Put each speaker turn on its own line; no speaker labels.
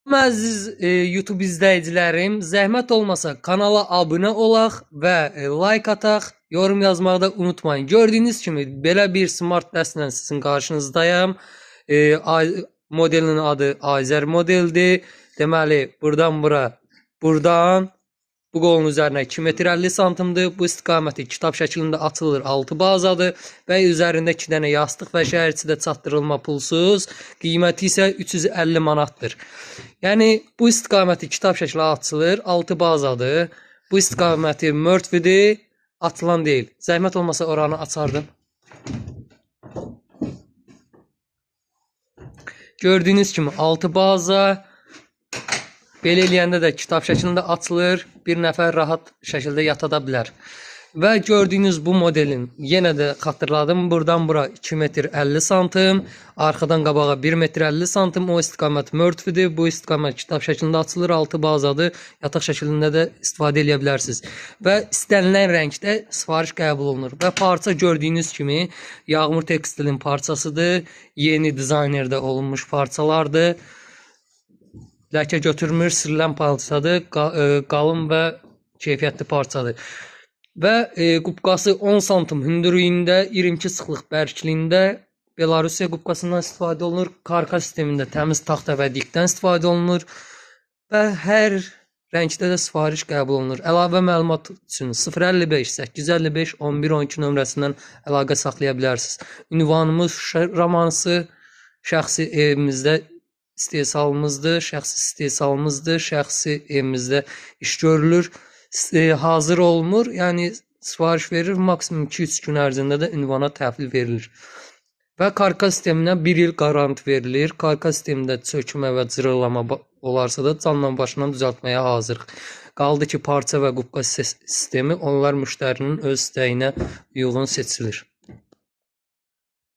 Əziz YouTube izləyicilərim, zəhmət olmasa kanala abunə olaq və like ataq, yorum yazmaqda unutmayın. Gördüyünüz kimi belə bir smart dəstlə sizin qarşınızdayım. Modelin adı Ayzer modeldir. Deməli, buradan bura, buradan bu qolun üzərinə 2 metr 50 santimdir. Bu istiqaməti kitab şəklində açılır, 6 bazadır və üzərində 2 dənə yastıq və şəhərçidə çatdırılma pulsuz. Qiyməti isə 350 manatdır. Yəni bu istiqaməti kitab şəkli açılır, 6 bazadır. Bu istiqaməti mörtvidir, atılan deyil. Zəhmət olmasa oranı açardım. Gördüyünüz kimi 6 baza. Belə eləyəndə də kitab şəklində açılır, bir nəfər rahat şəkildə yatada bilər. Və gördüyünüz bu modelin, yenə də xatırladım, buradan bura 2 metr 50 santim, arxadan qabağa 1 metr 50 santim, o istiqamət mörtvidir, bu istiqamət kitab şəklində açılır, 6 bazadır, yataq şəklində də istifadə edə bilərsiniz. Və istənilən rəngdə sifariş qəbul olunur. Və parça gördüyünüz kimi Yağmur Tekstilin parçasıdır, yeni dizaynerdə olunmuş parçalardır. Ləkə götürmür, sirilən parçadır, qalın və keyfiyyətli parçadır. Və qubqası 10 santim hündürlüyündə, 22 sıxlıq bərkliyində Belarusiya qubqasından istifadə olunur. Karka sistemində təmiz taxta və dikdən istifadə olunur. Və hər rəngdə də sifariş qəbul olunur. Əlavə məlumat üçün 055 855 11 12 nömrəsindən əlaqə saxlaya bilərsiniz. Ünvanımız Şuşa romansı, şəxsi evimizdə istehsalımızdır, şəxsi evimizdə iş görülür, hazır olunur, yəni sifariş verir, maksimum 2-3 gün ərzində də ünvana təhvil verilir. Və karka sisteminə 1 il garanti verilir. Karka sistemində çökmə və cırılama olarsa da canla başla düzəltməyə hazırıq. Qaldı ki, parça və qubqa sistemi onlar müştərinin öz istəyinə uyğun seçilir.